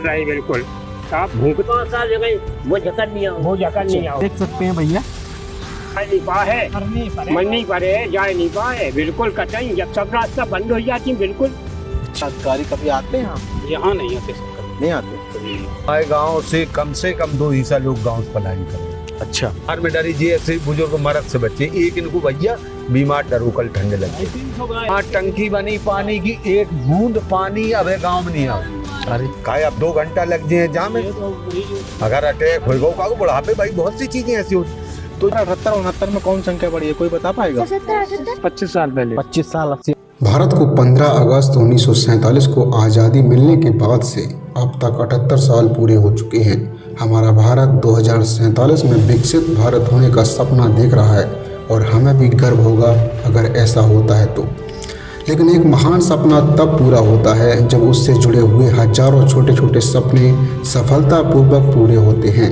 रहे बिल्कुल। आप भूख 5 साल हो गए, वो जकड़ नहीं आओ, वो जगह नहीं आओ, देख सकते हैं भैया, नहीं पाए, मन नहीं पड़े, जाए नहीं पाए बिल्कुल कतई। जब सब रास्ता बंद हो जाती बिल्कुल। अधिकारी कभी आते हैं यहाँ? यहाँ नहीं आते, नहीं आते। हमारे गांव से कम 2 हिस्सा लोग गांव से पलायन कर। अच्छा, हर में डरी जी ऐसे बुजुर्ग मरद से बच्चे, एक इनको भैया बीमार डरो कल ठंडे लगे। हाँ, टंकी बनी पानी की, एक बूंद पानी अब गाँव में नहीं आ। अरे काय अब 2 घंटा लग जाए जाम में, अगर अटैक हो गो का बुढ़ापे भाई बहुत सी चीजें ऐसी होती। तो 78-69 में कौन संख्या बढ़ी है, कोई बता पाएगा? 25 साल पहले, 25 साल 80। भारत को 15 अगस्त 1947 को आज़ादी मिलने के बाद से अब तक 78 साल पूरे हो चुके हैं। हमारा भारत 2047 में विकसित भारत होने का सपना देख रहा है और हमें भी गर्व होगा अगर ऐसा होता है तो। लेकिन एक महान सपना तब पूरा होता है जब उससे जुड़े हुए हजारों छोटे छोटे सपने सफलतापूर्वक पूरे होते हैं।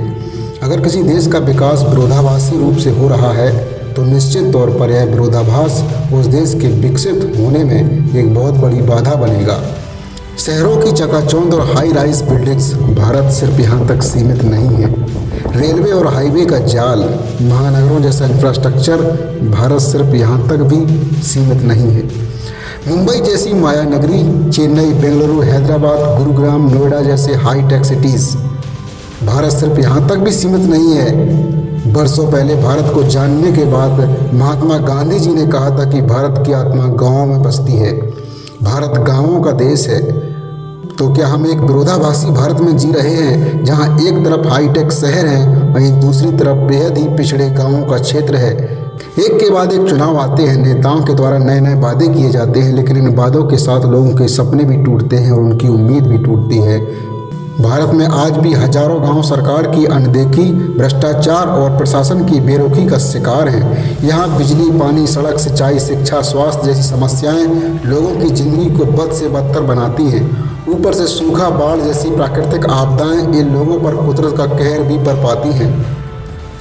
अगर किसी देश का विकास विरोधाभासी रूप से हो रहा है तो निश्चित तौर पर यह विरोधाभास उस देश के विकसित होने में एक बहुत बड़ी बाधा बनेगा। शहरों की चकाचौंध और हाई राइज बिल्डिंग्स भारत सिर्फ यहाँ तक सीमित नहीं है। रेलवे और हाईवे का जाल, महानगरों जैसा इंफ्रास्ट्रक्चर भारत सिर्फ यहाँ तक भी सीमित नहीं है। मुंबई जैसी माया नगरी, चेन्नई, बेंगलुरु, हैदराबाद, गुरुग्राम, नोएडा जैसे हाई टेक सिटीज़ भारत सिर्फ यहाँ तक भी सीमित नहीं है। बरसों पहले भारत को जानने के बाद महात्मा गांधी जी ने कहा था कि भारत की आत्मा गाँवों में बसती है, भारत गाँवों का देश है। तो क्या हम एक विरोधाभासी भारत में जी रहे हैं जहाँ एक तरफ हाईटेक शहर है, वहीं दूसरी तरफ बेहद ही पिछड़े गाँवों का क्षेत्र है? एक के बाद एक चुनाव आते हैं, नेताओं के द्वारा नए नए वादे किए जाते हैं, लेकिन इन वादों के साथ लोगों के सपने भी टूटते हैं और उनकी उम्मीद भी टूटती है। भारत में आज भी हजारों गांव सरकार की अनदेखी, भ्रष्टाचार और प्रशासन की बेरुखी का शिकार हैं। यहाँ बिजली, पानी, सड़क, सिंचाई, शिक्षा, स्वास्थ्य जैसी समस्याएं लोगों की जिंदगी को बद से बदतर बनाती हैं। ऊपर से सूखा, बाढ़ जैसी प्राकृतिक आपदाएं इन लोगों पर कुदरत का कहर भी बरपाती हैं।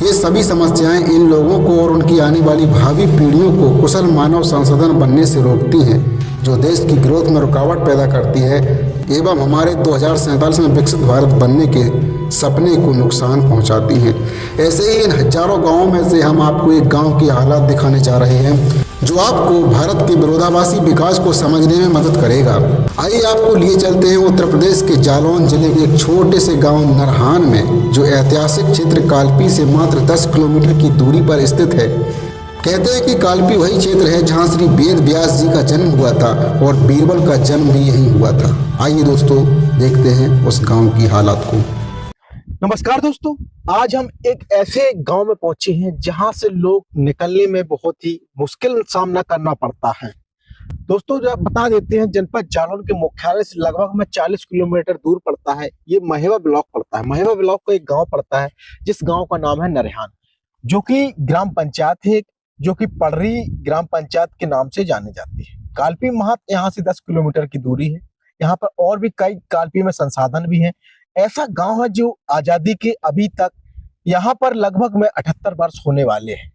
ये सभी समस्याएं इन लोगों को और उनकी आने वाली भावी पीढ़ियों को कुशल मानव संसाधन बनने से रोकती हैं, जो देश की ग्रोथ में रुकावट पैदा करती है एवं हमारे 2047 में विकसित भारत बनने के सपने को नुकसान पहुंचाती हैं। ऐसे ही इन हजारों गांवों में से हम आपको एक गांव की हालात दिखाने जा रहे हैं जो आपको भारत के विरोधाभासी विकास को समझने में मदद करेगा। आइए आपको लिए चलते हैं उत्तर प्रदेश के जालौन जिले के एक छोटे से गांव नरहान में, जो ऐतिहासिक क्षेत्र कालपी से मात्र 10 किलोमीटर की दूरी पर स्थित है। कहते हैं कि कालपी वही क्षेत्र है जहां श्री वेद व्यास जी का जन्म हुआ था और बीरबल का जन्म भी यहीं हुआ था। आइए दोस्तों, देखते हैं उस गांव की हालात को। नमस्कार दोस्तों, आज हम एक ऐसे गांव में पहुंचे हैं जहां से लोग निकलने में बहुत ही मुश्किल सामना करना पड़ता है। दोस्तों जब बता देते हैं, जनपद जालौन के मुख्यालय से लगभग में 40 किलोमीटर दूर पड़ता है। ये महेवा ब्लॉक पड़ता है। महेवा ब्लॉक का एक गांव पड़ता है जिस गांव का नाम है नरहान, जो कि ग्राम पंचायत है, जो कि पड़री ग्राम पंचायत के नाम से जानी जाती है। कालपी महत्व यहाँ से 10 किलोमीटर की दूरी है। यहाँ पर और भी कई कालपी में संसाधन भी हैं। ऐसा गांव है जो आजादी के अभी तक यहाँ पर लगभग में 78 वर्ष होने वाले हैं।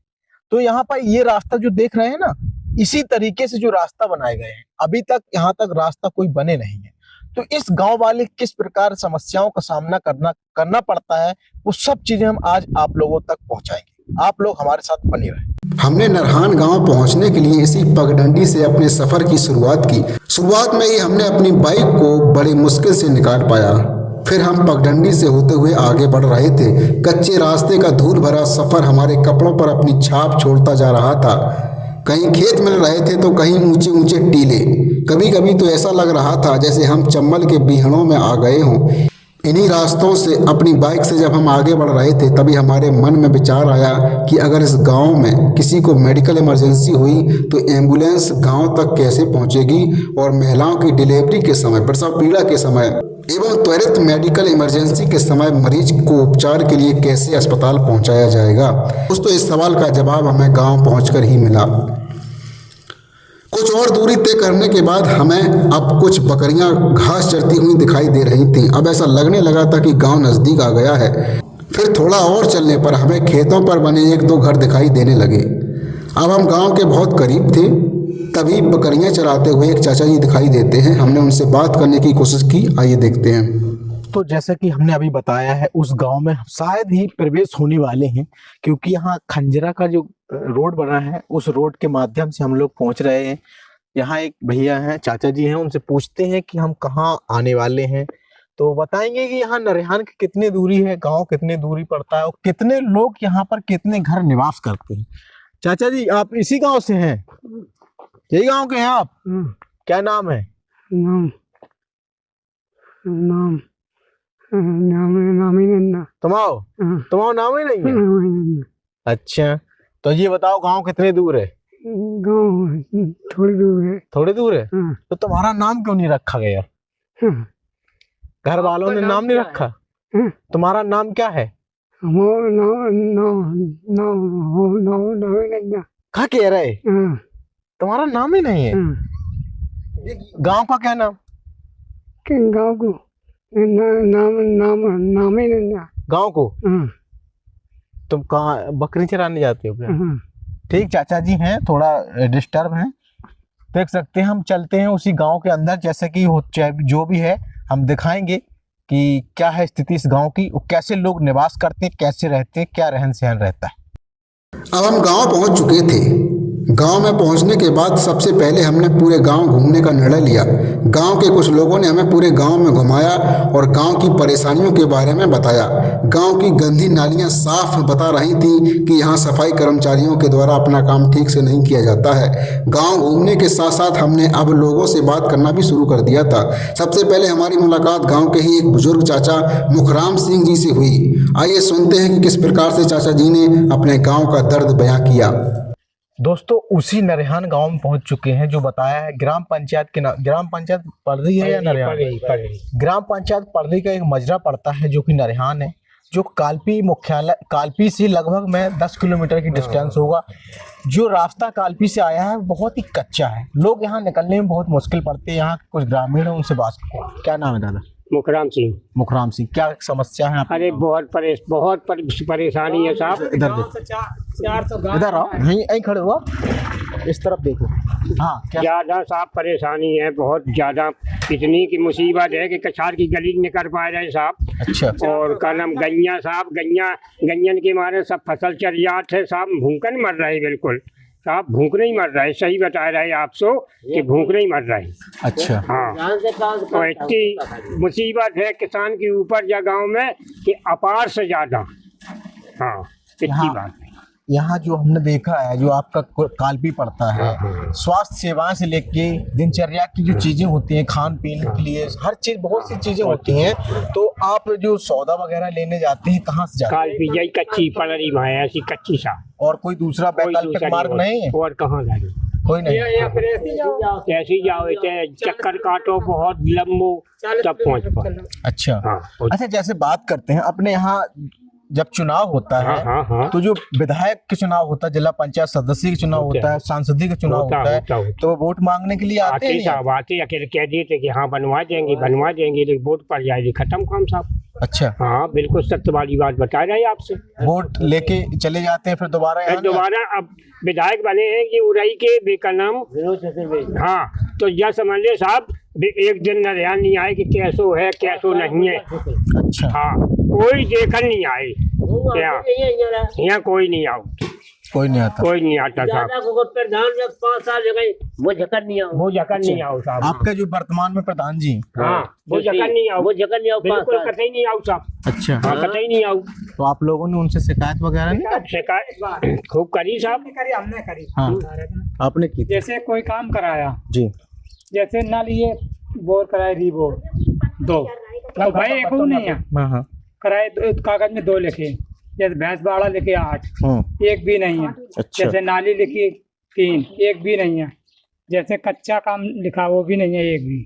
तो यहाँ पर ये रास्ता जो देख रहे हैं ना, इसी तरीके से जो रास्ता बनाए गए हैं, अभी तक यहाँ तक रास्ता कोई बने नहीं है। तो इस गांव वाले किस प्रकार समस्याओं का सामना करना पड़ता है, वो सब चीजें हम आज आप लोगों तक पहुंचाएंगे। आप लोग हमारे साथ बने रहे। हमने नरहान गांव पहुंचने के लिए इसी पगडंडी से अपने सफर की शुरुआत की। शुरुआत में ही हमने अपनी बाइक को बड़ी मुश्किल से निकाल पाया। फिर हम पगडंडी से होते हुए आगे बढ़ रहे थे। कच्चे रास्ते का धूल भरा सफर हमारे कपड़ों पर अपनी छाप छोड़ता जा रहा था। कहीं खेत मिल रहे थे तो कहीं ऊंचे ऊंचे टीले। कभी कभी तो ऐसा लग रहा था जैसे हम चंबल के बीहड़ों में आ गए हों। इन्हीं रास्तों से अपनी बाइक से जब हम आगे बढ़ रहे थे, तभी हमारे मन में विचार आया कि अगर इस गांव में किसी को मेडिकल इमरजेंसी हुई तो एम्बुलेंस गांव तक कैसे पहुंचेगी, और महिलाओं की डिलीवरी के समय, प्रसव पीड़ा के समय एवं त्वरित मेडिकल इमरजेंसी के समय मरीज को उपचार के लिए कैसे अस्पताल पहुंचाया जाएगा। दोस्तों इस सवाल का जवाब हमें गाँव पहुँच ही मिला। कुछ और दूरी तय करने के बाद हमें अब कुछ बकरियां घास चरती हुई दिखाई दे रही थीं। अब ऐसा लगने लगा था कि गांव नज़दीक आ गया है। फिर थोड़ा और चलने पर हमें खेतों पर बने 1-2 घर दिखाई देने लगे। अब हम गांव के बहुत करीब थे। तभी बकरियां चराते हुए एक चाचा जी दिखाई देते हैं। हमने उनसे बात करने की कोशिश की। आइए देखते हैं। दोस्तों जैसा कि हमने अभी बताया है, उस गांव में शायद ही प्रवेश होने वाले हैं, क्योंकि यहाँ खंजरा का जो रोड बना है उस रोड के माध्यम से हम लोग पहुंच रहे हैं। यहाँ एक भैया हैं, चाचा जी हैं, उनसे पूछते हैं कि हम कहाँ आने वाले हैं। तो बताएंगे कि यहाँ नरेहान की कितनी दूरी है, गांव कितनी दूरी पड़ता है और कितने लोग यहाँ पर कितने घर निवास करते हैं। चाचा जी आप इसी गांव से हैं? यही गांव के हैं आप? क्या नाम है? नाम नाम नाम ही नहीं ना। तुम्हारा नाम ही नहीं है? अच्छा, तो ये बताओ गांव कितने दूर है? गाँव थोड़ी दूर है। थोड़ी दूर है? तो तुम्हारा नाम क्यों नहीं रखा गया? घर वालों ने नाम नहीं रखा? तुम्हारा नाम क्या है? क्या कह रहे? तुम्हारा नाम ही नहीं है? गांव का क्या नाम? गाँव को नाम नाम नाम ही नहीं ना। गांव को? तुम कहाँ बकरी चराने जाते हो क्या? ठीक, चाचा जी हैं थोड़ा डिस्टर्ब हैं, देख सकते हैं। हम चलते हैं उसी गांव के अंदर, जैसे कि जो भी है हम दिखाएंगे कि क्या है स्थिति इस गांव की, कैसे लोग निवास करते हैं, कैसे रहते हैं, क्या रहन सहन रहता है। अब हम गांव पहुंच चुके थे। गांव में पहुंचने के बाद सबसे पहले हमने पूरे गांव घूमने का निर्णय लिया। गांव के कुछ लोगों ने हमें पूरे गांव में घुमाया और गांव की परेशानियों के बारे में बताया। गांव की गंदी नालियां साफ बता रही थी कि यहां सफाई कर्मचारियों के द्वारा अपना काम ठीक से नहीं किया जाता है। गांव घूमने के साथ साथ हमने अब लोगों से बात करना भी शुरू कर दिया था। सबसे पहले हमारी मुलाकात गाँव के ही एक बुजुर्ग चाचा मुखराम सिंह जी से हुई। आइए सुनते हैं कि किस प्रकार से चाचा जी ने अपने गाँव का दर्द बयां किया। दोस्तों उसी नरेहान गांव में पहुंच चुके हैं जो बताया है। ग्राम पंचायत पड़री है या नरेहान? ग्राम पंचायत पड़री का एक मजरा पड़ता है जो कि नरेहान है, जो कालपी मुख्यालय कालपी से लगभग में 10 किलोमीटर की डिस्टेंस होगा। जो रास्ता कालपी से आया है बहुत ही कच्चा है, लोग यहाँ निकलने में बहुत मुश्किल पड़ती है। यहाँ कुछ ग्रामीण है, उनसे बात करते हैं। क्या नाम है दादा? मुखराम सिंह। मुखराम सिंह, क्या समस्या है? अरे बहुत परेशानी है साहब। इधर देखो, इधर आओ, यहीं खड़े हुआ, इस तरफ देखो। हाँ, क्या ज्यादा साहब परेशानी है, बहुत ज्यादा। इतनी की मुसीबत है कि कछार की गली नहीं कर पा रहे साहब। अच्छा। और का नाम गैया साहब, गैयन के मारे सब फसल चल जाते है साहब, भूखन मर रहे बिल्कुल साहब, भूख नहीं मर रहा है। सही बता रहे हैं आपसे कि भूख नहीं मर रहा है। अच्छा। हाँ, तो इतनी मुसीबत है किसान के ऊपर या गाँव में कि अपार से ज्यादा। हाँ, इतनी बात है। यहाँ जो हमने देखा है, जो आपका कालपी पड़ता है, स्वास्थ्य सेवाएं से लेके दिनचर्या की जो चीजें होती हैं, खान पीन के लिए हर चीज, बहुत सी चीजें होती हैं। तो आप जो सौदा वगैरह लेने जाते हैं कहाँ से जाते हैं? कालपी यही कच्ची पड़री में है, ऐसी कच्ची सा। और कोई दूसरा वैकल्पिक मार्ग नहीं है? और कहाँ जाए? कोई नहीं। कैसी जाओ, चक्कर काटो बहुत लंबो तब पहुँच पाओ। अच्छा। हाँ। अच्छा, जैसे बात करते हैं अपने यहाँ जब चुनाव होता है, हाँ। तो जो विधायक के चुनाव होता है, जिला पंचायत सदस्य के चुनाव होता है, सांसदीय के चुनाव होता है, तो वोट मांगने के लिए आते हैं साहब। आते अकेले कह दिए थे कि हाँ बनवा देंगे तो वोट पड़ जाएगी, खत्म काम साहब। अच्छा। हाँ, बिल्कुल सत्य वाली बात बता रहे हैं आपसे। वोट लेके चले जाते हैं, फिर दोबारा अब विधायक बने हैं कि उड़ाई के बेकनाम। हाँ, तो यह समझ ले साहब, एक दिन नरेहान नहीं आए कि कैसो है कैसो नहीं है। अच्छा। हाँ, कोई देखन नहीं आए यहाँ, कोई नहीं आओ, कोई नहीं आता, कोई नहीं आता साहब। प्रधान जब 5 साल हो गए वो झकन नहीं आओ साहब। आपका जो वर्तमान में प्रधान जी, हाँ, वो झकन नहीं आओ, बिल्कुल कतई नहीं आओ साहब। अच्छा। हाँ, कतई नहीं आओ। तो आप लोगों ने उनसे शिकायत वगैरह नहीं? शिकायत खूब करी साहब। हमने करी। हाँ, आपने की? जैसे कोई काम कराया जी, जैसे नल ये बोर कराए, रीबोर 2 भाई, एक नहीं है। हाँ, कराए कागज में 2 लिखे, जैसे भैंस बाड़ा लिखे 8, एक भी नहीं है। अच्छा। जैसे नाली लिखी 3, एक भी नहीं है। जैसे कच्चा काम लिखा वो भी नहीं है, एक भी।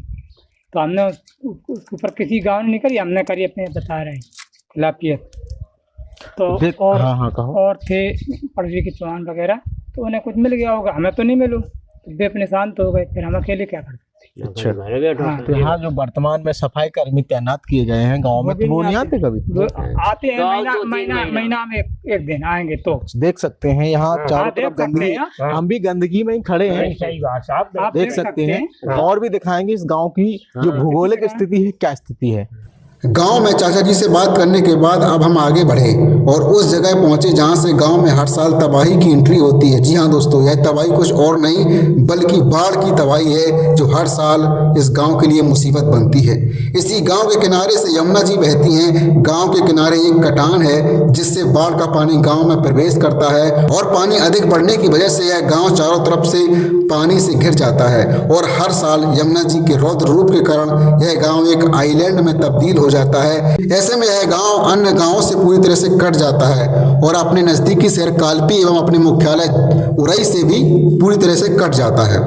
तो हमने उसके ऊपर किसी गांव ने नहीं करी, हमने करी अपने बता रहे खिलाफियत। तो और हाँ, और थे पड़वी के चौहान वगैरह, तो उन्हें कुछ मिल गया होगा, हमें तो नहीं मिलो, तो बेपने शांत हो गए, फिर हम अकेले क्या करते। अच्छा। तो यहाँ जो वर्तमान में सफाई कर्मी तैनात किए गए हैं गांव में, तो वो नहीं आते कभी? आते हैं, महीना में एक दिन आएंगे। तो देख सकते हैं यहाँ चारों तरफ गंदगी, हम भी गंदगी में ही खड़े हैं, सही बात साहब, देख सकते हैं। और भी दिखाएंगे इस गांव की जो भूगोलिक स्थिति है, क्या स्थिति है। गांव में चाचा जी से बात करने के बाद अब हम आगे बढ़े और उस जगह पहुंचे जहां से गांव में हर साल तबाही की एंट्री होती है। जी हां दोस्तों, यह तबाही कुछ और नहीं बल्कि बाढ़ की तबाही है जो हर साल इस गांव के लिए मुसीबत बनती है। इसी गांव के किनारे से यमुना जी बहती हैं। गांव के किनारे एक कटान है जिससे बाढ़ का पानी गांव में प्रवेश करता है और पानी अधिक बढ़ने की वजह से यह गाँव चारों तरफ से पानी से घिर जाता है और हर साल यमुना जी के रौद्र रूप के कारण यह गाँव एक आइलैंड में तब्दील हो जाता है। ऐसे में यह गांव अन्य गांवों से पूरी तरह से कट जाता है और अपने नजदीकी शहर कालपी एवं अपने मुख्यालय उरई से भी पूरी तरह से कट जाता है।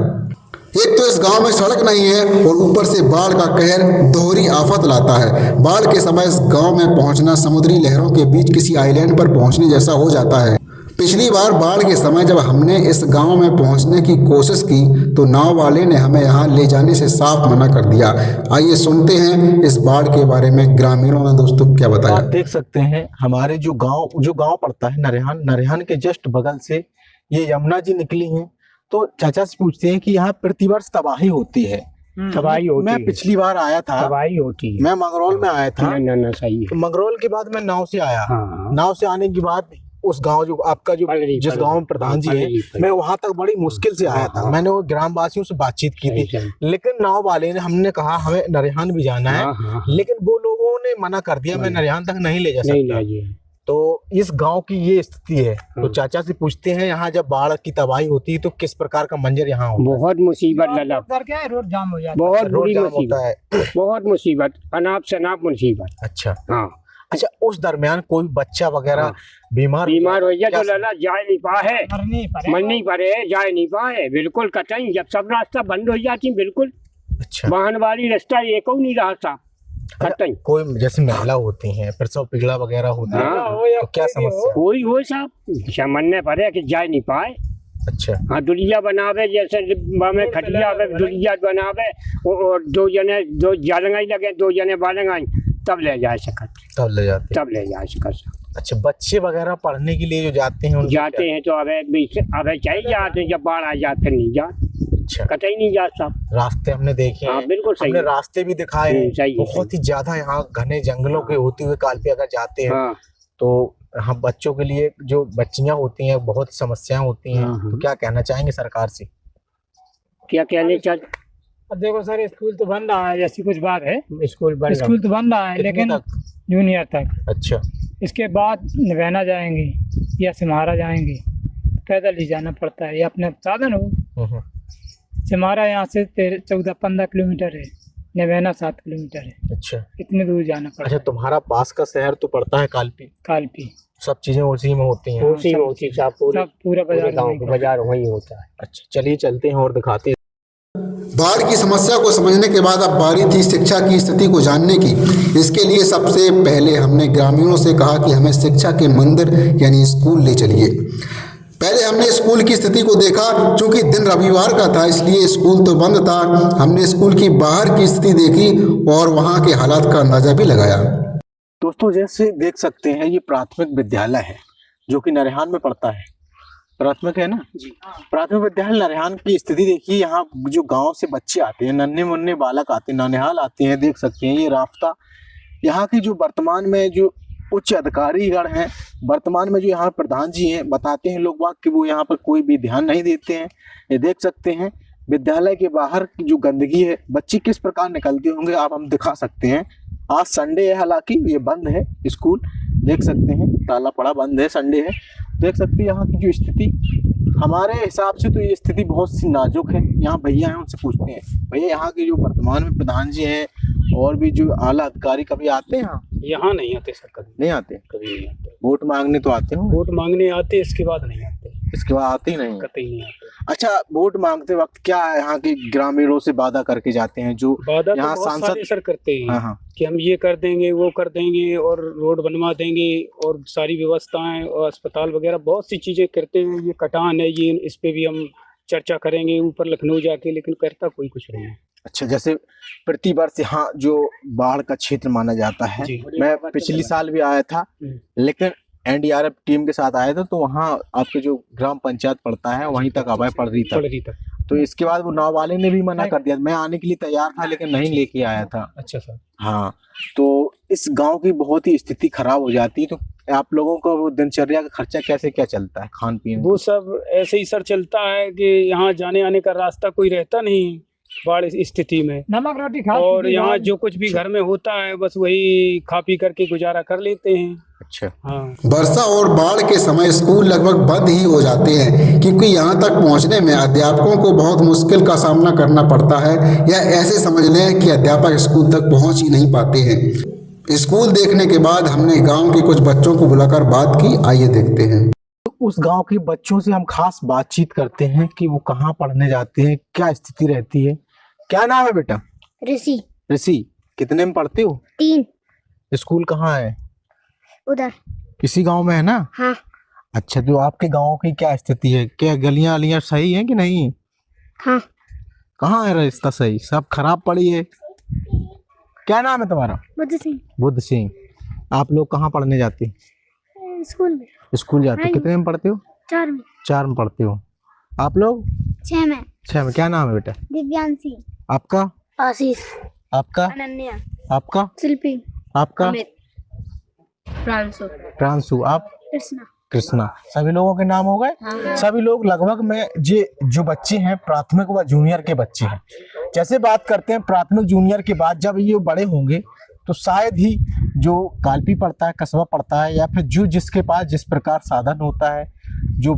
एक तो इस गांव में सड़क नहीं है और ऊपर से बाढ़ का कहर दोहरी आफत लाता है। बाढ़ के समय इस गांव में पहुंचना समुद्री लहरों के बीच किसी आइलैंड पर पहुंचने जैसा हो जाता है। पिछली बार बाढ़ के समय जब हमने इस गांव में पहुंचने की कोशिश की तो नाव वाले ने हमें यहां ले जाने से साफ मना कर दिया। आइए सुनते हैं इस बाढ़ के बारे में ग्रामीणों ने दोस्तों क्या बताया। आप देख सकते हैं हमारे जो गांव पड़ता है नरेहान के जस्ट बगल से ये यमुना जी निकली हैं। तो चाचा से पूछते हैं कि यहाँ प्रतिवर्ष तबाही होती है। तबाही होती मैं है, पिछली बार आया था, तबाही होती है। मैं मंगरौल में आया था। ना सही है। तो मंगरौल के बाद मैं नाव से आया। हाँ। नाव से आने के बाद उस गांव जो आपका जो जिस गांव में प्रधान जी है, मैं वहां तक बड़ी मुश्किल से आया था। मैंने वो ग्राम वासियों से बातचीत की थी, लेकिन नाव वाले ने हमने कहा हमें नरेहान भी जाना है, लेकिन वो लोगों ने मना कर दिया, मैं नरेहान तक नहीं ले जा सकता। तो इस गांव की ये स्थिति है। तो चाचा से पूछते हैं यहाँ जब बाढ़ की तबाही होती है तो किस प्रकार का मंजर यहाँ होता है? बहुत मुसीबत लला, रोड जाम हो जाता है, बहुत बुरी होता मुसीबत है। बहुत मुसीबत, अनाप शनाप मुसीबत। अच्छा हाँ। अच्छा, उस दरमियान कोई बच्चा वगैरह बीमार हो जाए तो लला जा नहीं पाए, मर नहीं पड़े, जा नहीं पाए बिल्कुल कतई। जब सब रास्ता बंद हो जाती बिल्कुल, अच्छा, वाहन वाली रास्ता एक नहीं रहा साहब कतई। कोई जैसे महिला होती हैं, प्रसव पीड़ा वगैरह होती है, तो क्या समस्या? कोई हो साहब समझने पड़े कि जा नहीं पाए। अच्छा, हाँ, दुलिया बनावे जैसे में खटिया दुलिया बनावे और दो जालंगाई लगे, 2 जने बालंगाई तब ले जा सकत, तब ले जा सकत। अच्छा, बच्चे वगैरह पढ़ने के लिए जो जाते हैं हैं तो अबे चाहिए जाते हैं, जब बाढ़ आ जाते नहीं जा। अच्छा, कतई नहीं जा साहब। रास्ते हमने देखे हैं। हाँ, बिल्कुल सही हमने है। रास्ते भी दिखाए हैं, सही है, बहुत ही ज्यादा यहाँ घने जंगलों के होते हुए कालपी अगर जाते हैं तो हम बच्चों के लिए जो बच्चियां होती हैं बहुत समस्याएं होती हैं। तो क्या कहना चाहेंगे सरकार से? क्या कहने चाहिए? अब देखो सर, स्कूल तो बन रहा है, ऐसी कुछ बात है। स्कूल तो बन रहा है, लेकिन जूनियर तक। अच्छा, इसके बाद नवैना जाएंगे या सिमारा जाएंगे, पैदल ही जाना पड़ता है, या अपने साधन हो। सिमारा यहाँ से 14-15 किलोमीटर है, नवैना 7 किलोमीटर है। अच्छा, इतनी दूर जाना पड़ता अच्छा, तुम्हारा पास का शहर तो पड़ता है कालपी। सब चीजें उसी में होती हैं। सब पूरा बाजार वही होता है। अच्छा, चलिए चलते हैं और दिखाते हैं। बाढ़ की समस्या को समझने के बाद अब बारी थी शिक्षा की स्थिति को जानने की। इसके लिए सबसे पहले हमने ग्रामीणों से कहा कि हमें शिक्षा के मंदिर यानी स्कूल ले चलिए। पहले हमने स्कूल की स्थिति को देखा, चूंकि दिन रविवार का था इसलिए स्कूल तो बंद था। हमने स्कूल की बाहर की स्थिति देखी और वहां के हालात का अंदाजा भी लगाया। दोस्तों, जैसे देख सकते हैं ये प्राथमिक विद्यालय है जो कि नरेहान में पड़ता है। प्राथमिक है ना जी? प्राथमिक विद्यालय नरेहान की स्थिति देखिए। यहाँ जो गांव से बच्चे आते हैं, नन्हे मुन्ने बालक आते हैं, ननिहाल आते हैं, देख सकते हैं ये रास्ता। यहाँ की जो वर्तमान में जो उच्च अधिकारीगण हैं, वर्तमान में जो यहाँ प्रधान जी हैं, बताते हैं लोग बाग कि वो यहाँ पर कोई भी ध्यान नहीं देते हैं। ये देख सकते हैं विद्यालय के बाहर की जो गंदगी है, बच्चे किस प्रकार निकलते होंगे आप हम दिखा सकते हैं। आज संडे है, हालांकि ये बंद है स्कूल, देख सकते हैं ताला पड़ा बंद है, संडे है। देख सकते हैं यहाँ की जो स्थिति, हमारे हिसाब से तो ये स्थिति बहुत सी नाजुक है। यहाँ भैया हैं, उनसे पूछते हैं, भैया यहाँ के जो वर्तमान में प्रधान जी हैं और भी जो आला अधिकारी कभी आते हैं? यहाँ नहीं आते सर, कभी नहीं आते। कभी नहीं आते। वोट मांगने तो आते हो? वोट मांगने आते, इसके बाद नहीं आते। इसके बाद आते ही नहीं, कतई नहीं आते। अच्छा, वोट मांगते वक्त क्या यहाँ के ग्रामीणों से वादा करके जाते हैं जो वादा यहाँ तो बहुत सारे सर करते हैं? हाँ, कि हम ये कर देंगे, वो कर देंगे, और रोड बनवा देंगे, और सारी व्यवस्थाएं और अस्पताल वगैरह बहुत सी चीजें करते हैं। ये कटान है, ये इस पे भी हम चर्चा करेंगे ऊपर लखनऊ जाके, लेकिन करता कोई कुछ नहीं है। अच्छा, जैसे प्रतिवर्ष यहाँ जो बाढ़ का क्षेत्र माना जाता है, मैं पिछली साल भी आया था, लेकिन एनडीआरएफ टीम के साथ आया था, तो वहाँ आपके जो ग्राम पंचायत पड़ता है वहीं तक आवाज पड़ रही था। तो इसके बाद वो नाव वाले ने भी मना कर दिया। मैं आने के लिए तैयार था लेकिन नहीं लेके आया था। अच्छा सर। हाँ, तो इस गांव की बहुत ही स्थिति खराब हो जाती है, तो आप लोगों का वो दिनचर्या का खर्चा कैसे क्या चलता है, खान पीन? वो सब ऐसे ही सर चलता है कि यहाँ जाने आने का रास्ता कोई रहता नहीं बाढ़ स्थिति में, नमक रोटी खा और यहाँ जो कुछ भी घर में होता है बस वही खा पी करके गुजारा कर लेते हैं। अच्छा। हाँ। वर्षा और बाढ़ के समय स्कूल लगभग बंद ही हो जाते हैं, क्योंकि यहाँ तक पहुँचने में अध्यापकों को बहुत मुश्किल का सामना करना पड़ता है, या ऐसे समझ लें कि अध्यापक स्कूल तक पहुँच ही नहीं पाते हैं। स्कूल देखने के बाद हमने गांव के कुछ बच्चों को बुलाकर बात की, आइए देखते हैं। तो उस गांव के बच्चों से हम खास बातचीत करते हैं कि वो कहाँ पढ़ने जाते हैं, क्या स्थिति रहती है। क्या नाम है बेटा? ऋषि। ऋषि, कितने में पढ़ते हो? 3। स्कूल कहाँ है? उधर इसी गांव में है ना? हाँ। अच्छा, तो आपके गांव की क्या स्थिति है? क्या गलियां अलियां सही है कि नहीं? हाँ। कहाँ है रास्ता सही? सब खराब पड़ी है। क्या नाम है तुम्हारा? बुद्ध सिंह। बुद्ध सिंह। आप लोग कहाँ पढ़ने जाते हैं? स्कूल में। स्कूल जाते हो? कितने में पढ़ते हो? 4 में। 4 में पढ़ते हो। आप लोग? 6 में। 6 में। क्या नाम है बेटा? दिव्यांशी। आपका? आशीष। आपका? अनन्या। आपका? शिल्पी। आपका? अमित। प्रांशु। प्रांशु। आप? कृष्णा। कृष्णा। सभी लोगों के नाम हो गए? हाँ। सभी लोग लगभग में जो बच्चे हैं प्राथमिक व जूनियर के बच्चे हैं। जैसे बात करते हैं प्राथमिक जूनियर के बाद जब ये बड़े होंगे तो शायद ही जो कालपी पड़ता है, कस्बा पड़ता है, या फिर जो जिसके पास जिस प्रकार साधन होता है, जो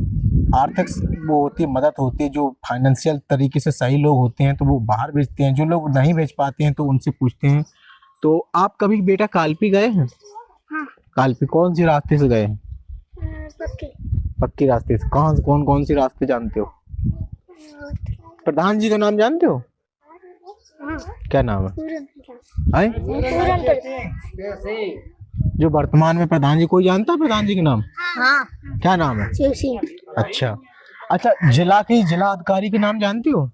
आर्थिक वो होती है, मदद होती है, जो फाइनेंशियल तरीके से सही लोग होते हैं तो वो बाहर भेजते हैं। जो लोग नहीं भेज पाते हैं तो उनसे पूछते हैं। तो आप कभी बेटा कालपी गए हैं? हाँ। कालपी कौन सी रास्ते से गए हैं? पक्की रास्ते से। कौन सी रास्ते जानते हो? प्रधान जी का नाम जानते हो? हाँ। क्या नाम है? आए? जो वर्तमान में प्रधान जी, कोई जानता है प्रधान जी के नाम? हाँ। क्या नाम है? शिव सिंह। अच्छा, जिला अधिकारी के नाम जानते हो?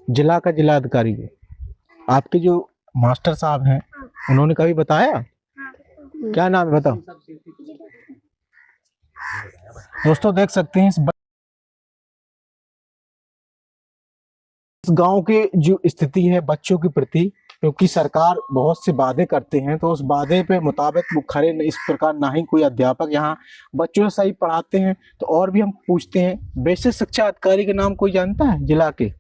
जिला अधिकारी के आपके जो मास्टर साहब हैं उन्होंने कभी बताया? क्या नाम है बताओ। दोस्तों देख सकते हैं इस गांव के जो स्थिति है बच्चों के प्रति, क्योंकि सरकार बहुत से वादे करते हैं तो उस वादे पे मुताबिक वो खरे इस प्रकार ना ही कोई अध्यापक यहाँ बच्चों से सही पढ़ाते हैं। तो और भी हम पूछते हैं, बेसिक शिक्षा अधिकारी के नाम कोई जानता है जिला के?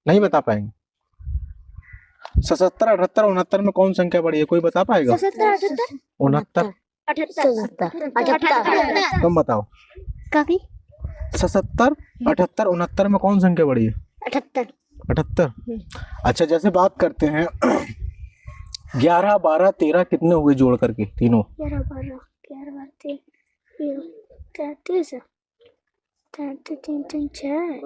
नहीं बता पाएंगे। 77, 78, 69 में कौन संख्या बड़ी है, कोई बता पाएगा? 77, 69, 78। तुम बताओ। काफी 77, 78, 69 में कौन संख्या बड़ी है? 78। अच्छा, जैसे बात करते हैं 11, 12, 13 कितने हुए जोड़ करके तीनों? 11, 12, 11, 33, 3, 6।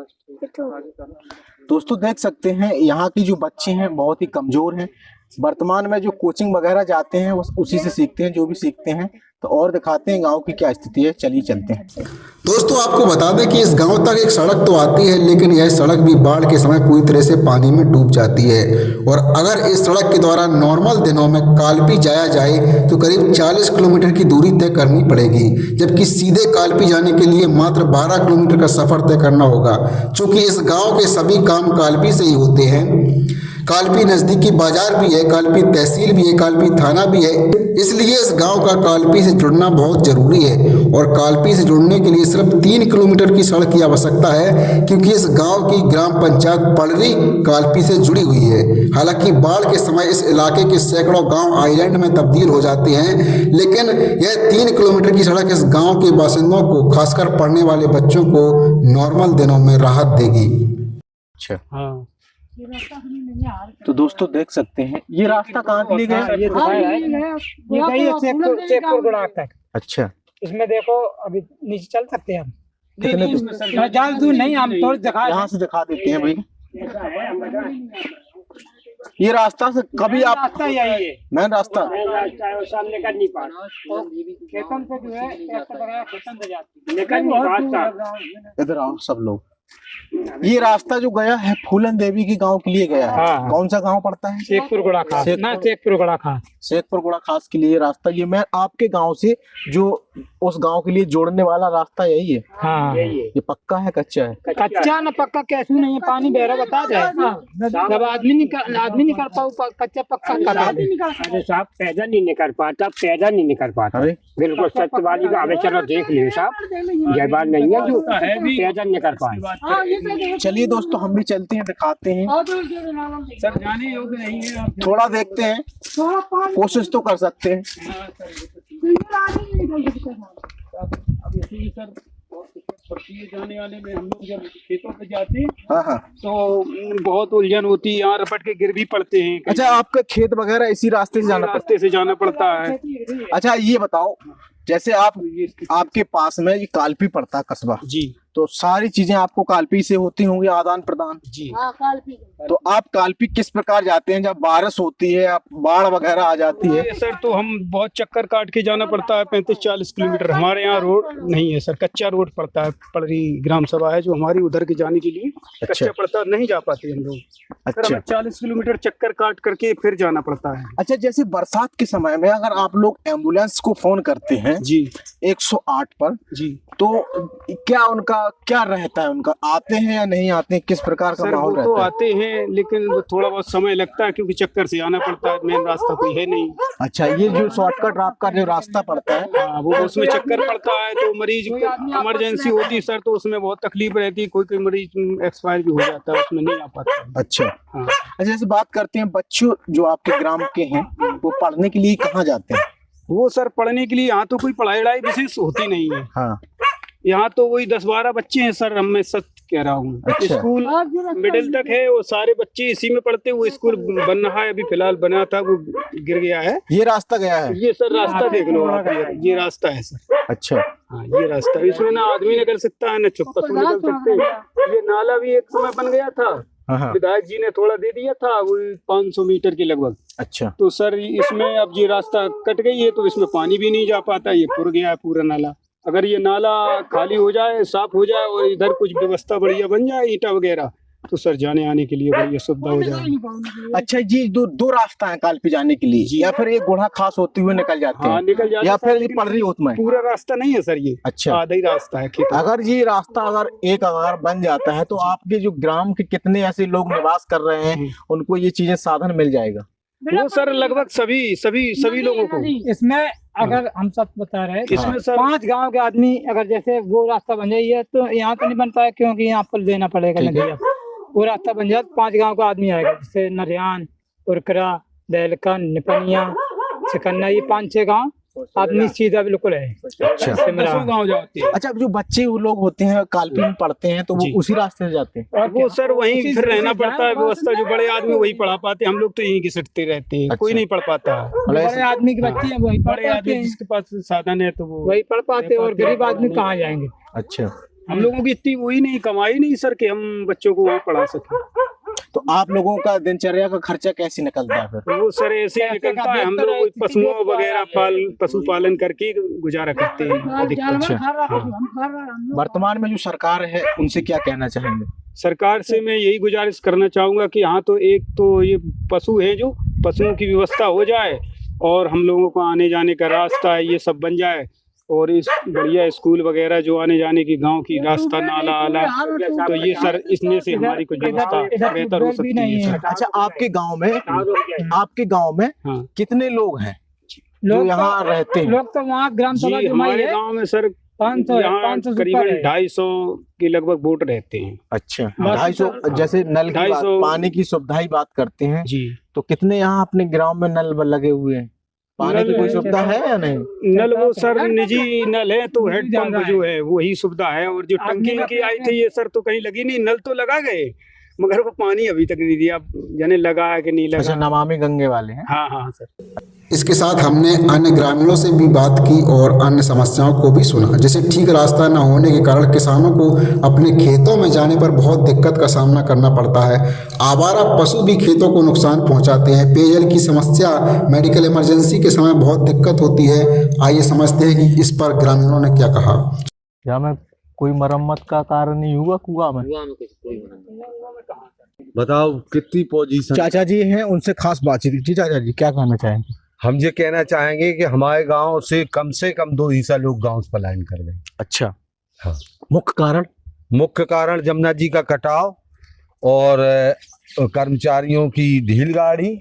दोस्तों देख सकते हैं यहाँ की जो बच्चे हैं बहुत ही कमजोर हैं। वर्तमान में जो कोचिंग वगैरह जाते हैं वो उसी से सीखते हैं, जो भी सीखते हैं। तो और दिखाते हैं गांव की क्या स्थिति है, चलिए चलते हैं। दोस्तों आपको बता दें कि इस गांव तक एक सड़क तो आती है, लेकिन यह सड़क भी बाढ़ के समय पूरी तरह से पानी में डूब जाती है। और अगर इस सड़क के द्वारा नॉर्मल दिनों में कालपी जाया जाए तो करीब 40 किलोमीटर की दूरी तय करनी पड़ेगी, जबकि सीधे कालपी जाने के लिए मात्र 12 किलोमीटर का सफर तय करना होगा। चूँकि इस गाँव के सभी काम कालपी से ही होते हैं। कालपी नज़दीकी बाजार भी है, कालपी तहसील भी है, कालपी थाना भी है, इसलिए इस गांव का कालपी से जुड़ना बहुत जरूरी है। और कालपी से जुड़ने के लिए सिर्फ 3 किलोमीटर की सड़क की आवश्यकता है, क्योंकि इस गांव की ग्राम पंचायत पड़री कालपी से जुड़ी हुई है। हालांकि बाढ़ के समय इस इलाके के सैकड़ों गांव आइलैंड में तब्दील हो जाते हैं, लेकिन यह 3 किलोमीटर की सड़क इस गाँव के बासिंदों को, खासकर पढ़ने वाले बच्चों को नॉर्मल दिनों में राहत देगी। अच्छा, हाँ। तो दोस्तों देख सकते हैं ये रास्ता कहाँ के लिए गया? ये गई है चेकपुर गुड़ाक तक। अच्छा, इसमें देखो अभी नीचे चल सकते हैं हम। कितने ज्यादा दूर नहीं, हम थोड़ी दिखा यहाँ से दिखा देते हैं भाई। ये रास्ता से कभी आप रास्ता यही है, मेन रास्ता सामने का नहीं पास, खेतन से जो है खेतन से जाती निकल नहीं पाता। इधर आओ सब लोग। ये रास्ता जो गया है फूलन देवी के गांव के लिए गया है। हाँ। कौन सा गांव पड़ता है? शेखपुर गुड़ा खास ना, शेखपुर गुड़ा खास। सैदपुर गोड़ा खास के लिए रास्ता ये मैं आपके गांव से जो उस गांव के लिए जोड़ने वाला रास्ता यही है। हाँ ये पक्का है कच्चा है? कच्चा न पक्का कैसे नहीं है, पानी बह रहा बता जाए। जब आदमी नहीं कर पाऊ कच्चा पक्का कर। अरे साहब पैदा नहीं निकल पाता, पैदा नहीं निकल पाता। अरे बिल्कुल सत्य वाली का। अबे चलो देख लियो साहब, ये बात नहीं है जो पैदा नहीं कर पाए। चलिए दोस्तों हम भी चलते हैं, दिखाते हैं, सर जाने योग्य नहीं है आप। थोड़ा देखते हैं, कोशिश तो कर सकते हैं। अब ऐसे ही सर बहुत दिक्कत पड़ती है जाने आने में। हम लोग जब खेतों पे जाते हैं हाँ हाँ। तो बहुत उलझन होती है, यहाँ रपट के गिर भी पड़ते हैं। अच्छा आपका खेत वगैरह इसी रास्ते से जाना पड़ता रास्ते से जाना पड़ता है। है? अच्छा ये बताओ, जैसे आपके पास में ये कालपी पड़ता है कस्बा, जी तो सारी चीजें आपको कालपी से होती होंगी आदान प्रदान। जी तो आप कालपी किस प्रकार जाते हैं जब बारिश होती है, आप बाढ़ वगैरह आ जाती है? ये सर तो हम बहुत चक्कर काट के जाना पड़ता है, 35-40 किलोमीटर। हमारे यहाँ रोड नहीं है सर, कच्चा रोड पड़ता है। पड़री ग्राम सभा है जो हमारी उधर के जाने के लिए कच्चा पड़ता, नहीं जा पाते हम लोग। सर अच्छा हमें 40 किलोमीटर चक्कर काट करके फिर जाना पड़ता है। अच्छा, जैसे बरसात के समय में अगर आप लोग एम्बुलेंस को फोन करते हैं जी 108 पर, जी तो क्या उनका क्या रहता है? उनका आते हैं या नहीं आते हैं, किस प्रकार का सर वो माहौल तो रहता है? आते हैं लेकिन वो थोड़ा बहुत समय लगता है क्योंकि चक्कर से आना पड़ता है, मेन रास्ता कोई है नहीं। अच्छा, ये जो शॉर्टकट आपका जो रास्ता पड़ता है, हाँ, वो उसमें चक्कर पड़ता है तो मरीज इमरजेंसी होती है सर, तो उसमें बहुत तकलीफ रहती है। कोई मरीज एक्सपायर भी हो जाता है, उसमें नहीं आ पाता है। अच्छा हाँ। अच्छा, जैसे बात करते हैं बच्चों जो आपके ग्राम के हैं, वो पढ़ने के लिए कहाँ जाते हैं? वो सर पढ़ने के लिए यहाँ तो कोई पढ़ाई वढ़ाई विशेष होती नहीं है। हाँ यहाँ तो वही 10-12 बच्चे हैं सर, मैं सच कह रहा हूँ। अच्छा। स्कूल मिडिल तक है, वो सारे बच्चे इसी में पढ़ते। वो स्कूल बन रहा है, अभी फिलहाल बना था, वो गिर गया है। ये रास्ता गया है? ये सर रास्ता देख लो आप, ये रास्ता है सर। अच्छा हाँ ये रास्ता, इसमें ना आदमी निकल सकता है ना पशु निकल सकते हैं। ये नाला भी एक समय बन गया था, हाँ। विधायक जी ने थोड़ा दे दिया था, वो 500 मीटर के लगभग। अच्छा तो सर इसमें अब ये रास्ता कट गई है तो इसमें पानी भी नहीं जा पाता, ये पुर गया है पूरा नाला। अगर ये नाला खाली हो जाए, साफ हो जाए और इधर कुछ व्यवस्था बढ़िया बन जाए, ईंटा वगैरह, तो सर जाने आने के लिए बढ़िया सुविधा हो जाए। अच्छा जी, दो रास्ता है कालपी जाने के लिए, या फिर एक गोढ़ा खास होते हुए निकल जाते हाँ हैं, निकल जाते या सर, फिर लेकिन पड़री होत में? पूरा रास्ता नहीं है सर ये। अच्छा, आधा ही रास्ता है खेत। अगर ये रास्ता अगर बन जाता है तो आपके जो ग्राम के कितने ऐसे लोग निवास कर रहे हैं, उनको ये चीजें साधन मिल जाएगा? वो सर लगभग सभी लोगों को। इसमें अगर हम सब बता रहे हैं, इसमें सर 5 गांव के आदमी अगर जैसे वो रास्ता बन जाइए तो यहाँ तो नहीं बन पाया क्योंकि यहाँ पर देना पड़ेगा नदिया। वो रास्ता बन जाए 5 गांव का आदमी आएगा, जैसे नरियान, उरकरा, दहलका, निपनिया, सिकन्ना, ये 5-6 गांव आदमी सीधा बिल्कुल है। अच्छा, 10 गाँव जाते हैं। अच्छा, जो बच्चे वो लोग होते हैं कालपी में पढ़ते हैं तो वो जी। उसी रास्ते से जाते हैं? और वो सर वहीं फिर रहना पड़ता है, व्यवस्था जो बड़े आदमी वही पढ़ा पाते हैं, हम लोग तो यहीं घिसटते रहते हैं। कोई नहीं पढ़ पाता है। बड़े आदमी के बच्चे हैं वही पढ़ बड़े पाते आदमी हैं, जिसके पास साधन है तो वो वही पढ़ पाते हैं, और गरीब आदमी कहाँ जाएंगे? अच्छा, हम लोगों की इतनी वही नहीं कमाई नहीं सर कि हम बच्चों को वहाँ पढ़ा सके। तो आप लोगों का दिनचर्या का खर्चा कैसे निकलता है फिर? वो सर ऐसे ही निकलता है, हम लोग पशुओं वगैरह पशुपालन करके गुजारा करते हैं अधिकतर। वर्तमान में जो सरकार है उनसे क्या कहना चाहेंगे? सरकार से मैं यही गुजारिश करना चाहूंगा कि यहाँ तो एक तो ये पशु है, जो पशुओं की व्यवस्था हो जाए और हम लोगों को आने जाने का रास्ता है ये सब बन जाए, और इस बढ़िया स्कूल वगैरह जो आने जाने की गांव की रास्ता नाला आला, तो ये सर इसमें से हमारी कुछ व्यवस्था बेहतर हो सकती है सर। अच्छा, आपके गांव में हाँ कितने लोग हैं जो लोग यहाँ रहते हैं? लोग तो वहाँ ग्राम सभा जी जो हमारे है गांव में सर 500 यहाँ करीबन 250 के लगभग वोट रहते हैं। अच्छा, 250। जैसे नल की बात, 250 पानी की सुविधा ही बात करते हैं, जी तो कितने यहाँ अपने गांव में नल लगे हुए हैं? पानी की कोई सुविधा है या नहीं? नल वो सर निजी नल है, तो हेड पंप जो है वही सुविधा है, और जो टंकी की आई थी ये सर तो कहीं लगी नहीं। नल तो लगा गए मगर वो पानी अभी तक नहीं दिया, जाने लगा है कि नहीं अच्छा, लगा। नमामि गंगे वाले हैं? हाँ सर। इसके साथ हमने अन्य ग्रामीणों से भी बात की और अन्य समस्याओं को भी सुना, जैसे ठीक रास्ता न होने के कारण किसानों को अपने खेतों में जाने पर बहुत दिक्कत का सामना करना पड़ता है। आवारा पशु भी खेतों को नुकसान पहुंचाते हैं। पेयजल की समस्या, मेडिकल इमरजेंसी के समय बहुत दिक्कत होती है। आइए समझते हैं कि इस पर ग्रामीणों ने क्या कहा। क्या में कोई मरम्मत का कार्य नहीं हुआ कुआं में? बताओ कितनी पोजीशन। चाचा जी हैं, उनसे खास बातचीत। जी चाचा जी क्या कहना चाहेंगे? हम ये कहना चाहेंगे कि हमारे गांव से कम 2 ईसा लोग गांव से पलायन कर गए। अच्छा, हाँ। मुख्य कारण जमुना जी का कटाव और कर्मचारियों की ढील गाड़ी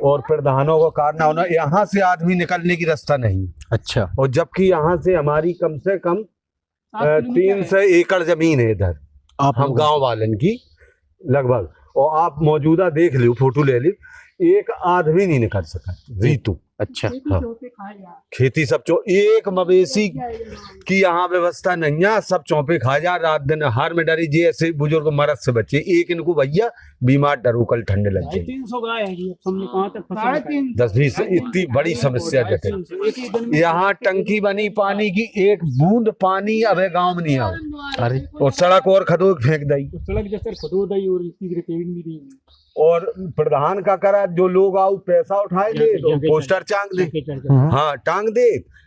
और प्रधानों का कारण होना। यहाँ से आदमी निकलने की रास्ता नहीं। अच्छा, और जबकि यहाँ से हमारी कम से कम 300 एकड़ जमीन है इधर, आप हम गांव वालन की लगभग। और आप मौजूदा देख लो, फोटो ले ली, एक आदमी नहीं निकल सका रीतु। अच्छा, हाँ। खेती सब एक मवेशी की यहाँ व्यवस्था नहीं है, सब चौपे खा जा रात दिन हार में डरी जी। ऐसे बुजुर्ग मरद से बचे, एक इनको भैया बीमार डरू कल ठंड लग गई। 300 गाय है जी, हमने कहाँ तक फसल लगाई? 10-20 इतनी बड़ी समस्या जटिल। यहाँ टंकी बनी पानी की, एक बूंद पानी अब गांव में नहीं आ। अरे, और सड़क और खदोद फेंक दी, सड़क जैसे खदोद आई और इसकी रिपेयरिंग भी नहीं है। और प्रधान का करा जो लोग आओ पैसा उठाए दे तो पोस्टर टांग दे, हाँ टांग दे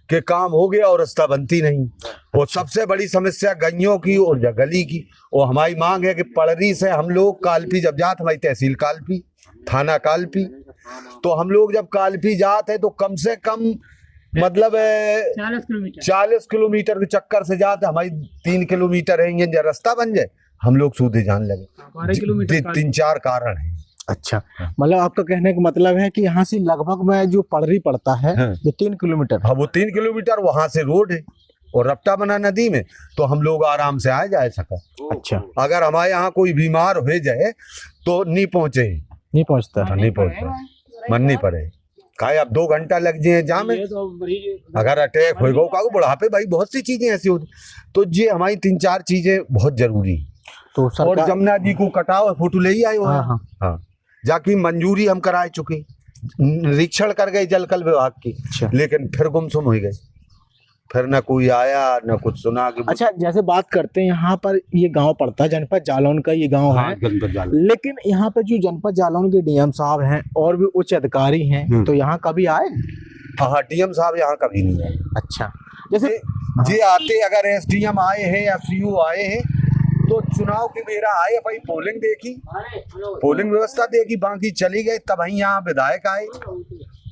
कि काम हो गया और रास्ता बनती नहीं। और सबसे बड़ी समस्या गइयों की और गली की। और हमारी मांग है कि पड़री से हम लोग कालपी जब जाते, हमारी तहसील कालपी, थाना कालपी, तो हम लोग जब कालपी जाते हैं तो कम से कम मतलब 40 किलोमीटर के चक्कर से जाते। हमारी 3 किलोमीटर है, ये रास्ता बन जाए हम लोग सूधे जान लगे। 3-4 कारण है। अच्छा, मतलब आपका कहने का मतलब है कि यहाँ से लगभग में जो पड़री पड़ता है, हाँ। वो 3 किलोमीटर। हाँ, वो 3 किलोमीटर वहां से रोड है और रपटा बना नदी में, तो हम लोग आराम से आए जा सका। अच्छा, अगर हमारे यहाँ कोई बीमार हो जाए तो नहीं पहुंचे, नहीं पहुँचता। नहीं पहुंचता, मन नहीं पड़े काहे अब 2 घंटा लग जाए जाम में। अगर अटैक हो गो कागू बुढ़ापे, भाई बहुत सी चीजें ऐसी होती, तो ये हमारी 3-4 चीजें बहुत जरूरी। तो और जमुना जी को कटाओ, फोटो ले ही आए। हाँ, हाँ, जाकी मंजूरी हम कराए चुके, निरीक्षण कर गए जलकल विभाग की। अच्छा। लेकिन फिर गुमसुम हो गए, फिर ना कोई आया ना कुछ सुना कि। अच्छा, जैसे बात करते हैं यहाँ पर, ये गांव पड़ता है जनपद जालौन का, ये गांव हाँ, है। लेकिन यहाँ पे जो जनपद जालौन के डीएम साहब हैं और भी उच्च अधिकारी हैं, तो यहाँ कभी आए? हाँ, डीएम साहब यहाँ कभी नहीं आए। अच्छा, जैसे जे आते, अगर एसडीएम आए हैं, एफसीयू आए हैं, तो चुनाव के मेरा आए, भाई पोलिंग देखी, पोलिंग व्यवस्था देखी, बाकी चली गए। तब ही यहाँ विधायक आए,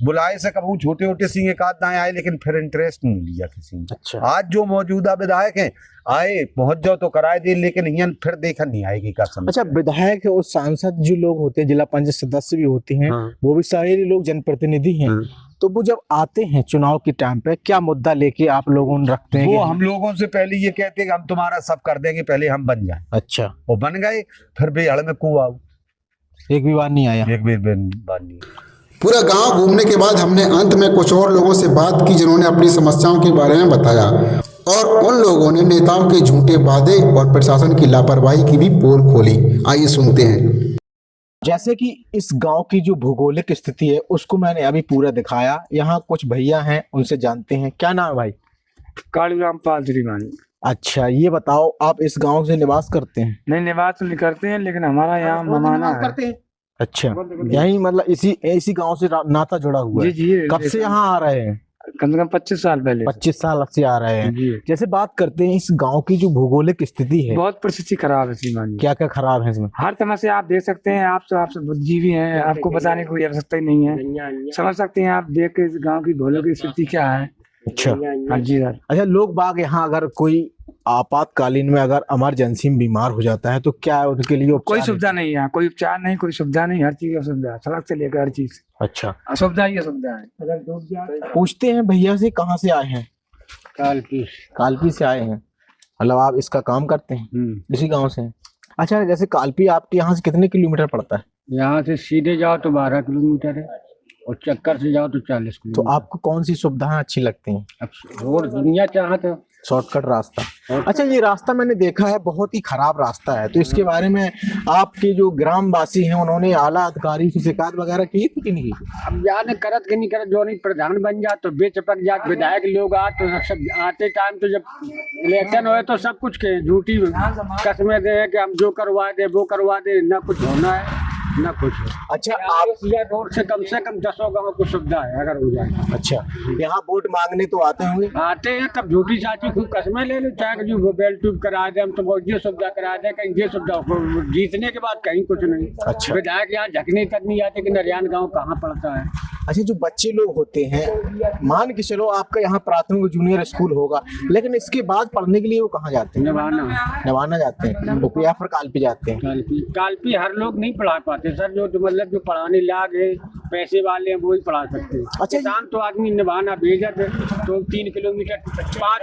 बुलाए से कभी छोटे सी एक आध आए, लेकिन फिर इंटरेस्ट नहीं लिया किसी ने। अच्छा, आज जो मौजूदा विधायक हैं आए, पहुंच जाओ तो कराए दे, लेकिन यहाँ फिर देखा नहीं आएगी का समझ। अच्छा, विधायक और सांसद जो लोग होते हैं, जिला पंचायत सदस्य भी होते हैं, हाँ। वो भी सारे लोग जनप्रतिनिधि हैं। तो वो जब आते हैं चुनाव के टाइम पे, क्या मुद्दा लेके आप लोगों ने रखते हैं? वो हम लोगों से पहले ये कहते हैं कि हम तुम्हारा सब कर देंगे, पहले हम बन जाए। अच्छा, वो बन गए, फिर बेहड़ में को आओ, एक भी बार नहीं आया। एक बार नहीं। पूरा गांव घूमने के बाद हमने अंत में कुछ और लोगों से बात की जिन्होंने अपनी समस्याओं के बारे में बताया, और उन लोगों ने नेताओं के झूठे वादे और प्रशासन की लापरवाही की भी पोल खोली। आइए सुनते हैं। जैसे कि इस गांव की जो भौगोलिक स्थिति है उसको मैंने अभी पूरा दिखाया। यहाँ कुछ भैया हैं, उनसे जानते हैं। क्या नाम है भाई? कालीराम पाल श्रीमानी। अच्छा, ये बताओ, आप इस गांव से निवास करते हैं? नहीं, निवास तो नहीं करते हैं, लेकिन हमारा यहाँ ममाना है। अच्छा, यही मतलब इसी गांव से नाता जुड़ा हुआ है। जी, कब से यहाँ आ रहे हैं? कम से कम 25 साल पहले। 25 साल से आ रहे हैं। जी। जैसे बात करते हैं इस गांव की जो भौगोलिक स्थिति है, बहुत परिस्थिति खराब है श्रीमान। क्या क्या खराब है इसमें? हर तरह से आप देख सकते हैं, आप बुद्धिजीवी हैं, आपको बताने की कोई आवश्यकता ही नहीं है, समझ सकते हैं आप देख के इस गाँव की भौगोलिक स्थिति क्या है। अच्छा, हाँ जी सर। अच्छा, लोग बाग यहाँ अगर कोई आपातकालीन में अगर इमरजेंसी में बीमार हो जाता है तो क्या है उनके लिए कोई सुविधा नहीं है, कोई उपचार नहीं, कोई सुविधा नहीं, हर चीज की सुविधा है, सड़क से लेकर हर चीज। अच्छा, असुविधा ही असुविधा है। अगर डूब जाए पूछते हैं भैया से, कहाँ से आए हैं? कालपी से आए हैं, मतलब आप इसका काम करते हैं? इसी गांव से? अच्छा, जैसे कालपी आपके यहाँ से कितने किलोमीटर पड़ता है? यहाँ से सीधे जाओ तो 12 किलोमीटर है, और चक्कर से जाओ तो 40 किलोमीटर। तो आपको कौन सी सुविधाएं अच्छी लगती हैं? अब रोड दुनिया चाहते हो शॉर्टकट रास्ता। अच्छा, ये रास्ता मैंने देखा है बहुत ही खराब रास्ता है, तो इसके बारे में आपके जो ग्रामवासी हैं उन्होंने आला अधिकारी से शिकायत वगैरह की थी कि नहीं? अब जाने करत कि नहीं करत, जो नहीं प्रधान बन जा तो बेचपक जा, विधायक लोग आ तो सब आते टाइम तो जब इलेक्शन हुए तो सब कुछ के झूठी कसमें दे कि हम जो करवा दे वो करवा दे, ना कुछ होना है ना कुछ। अच्छा, आप रोड से कम 10 गाँव को सुविधा है अगर हो जाए। अच्छा, यहाँ वोट मांगने तो आते होंगे? आते हैं, तब झूठी साची खूब कसमें ले लो, चाहे जो बेल ट्यूब करा दे, हम तो ये सुविधा करा दे, कहीं ये सुविधा, जीतने के बाद कहीं कुछ नहीं। अच्छा, विधायक यहाँ झकने तक नहीं आते कि नरियान गाँव कहाँ पड़ता है। अच्छा, जो बच्चे लोग होते हैं, मान के चलो आपका यहाँ प्राथमिक जूनियर स्कूल होगा, लेकिन इसके बाद पढ़ने के लिए वो कहाँ जाते हैं? नवाना जाते हैं, तो या फिर कालपी जाते हैं। कालपी हर लोग नहीं पढ़ा पाते सर, जो मतलब जो पढ़ाने लायक है, पैसे वाले हैं, वो ही पढ़ा सकते हैं। अच्छा, किसान तो आदमी नवाना भेजा तो 3 किलोमीटर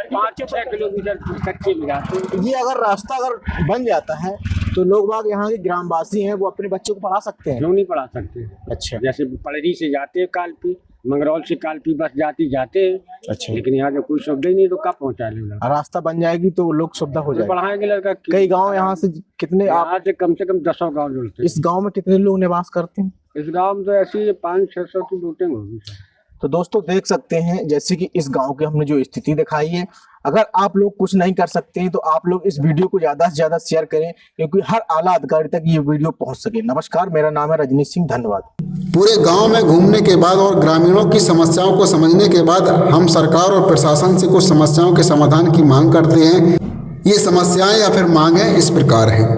5-6 किलोमीटर कच्चे में जाते हैं। ये अगर रास्ता अगर बन जाता है तो लोग बाग यहाँ के ग्रामवासी हैं वो अपने बच्चों को पढ़ा सकते हैं? क्यों नहीं पढ़ा सकते? अच्छा, जैसे पलरी से जाते हैं कालपी, मंगरौल से कालपी बस जाते हैं। अच्छा, लेकिन यहाँ जो कोई सुविधा ही नहीं तो कब पहुँचा लेगा? रास्ता बन जाएगी तो लोग सुविधा हो जाएगी, पढ़ाएंगे लड़का। कई गांव यहाँ से कितने यहाँ से कम 10 गाँव जुड़ते हैं। इस गांव में कितने लोग निवास करते हैं? इस गांव में तो ऐसी 500-600 की वोटिंग होगी। तो दोस्तों देख सकते हैं जैसे कि इस गांव की हमने जो स्थिति दिखाई है। अगर आप लोग कुछ नहीं कर सकते हैं तो आप लोग इस वीडियो को ज्यादा से ज्यादा शेयर करें, क्योंकि हर आला अधिकारी तक ये वीडियो पहुंच सके। नमस्कार, मेरा नाम है रजनीश सिंह, धन्यवाद। पूरे गांव में घूमने के बाद और ग्रामीणों की समस्याओं को समझने के बाद हम सरकार और प्रशासन से कुछ समस्याओं के समाधान की मांग करते हैं। ये समस्याएं या फिर मांगें इस प्रकार हैं।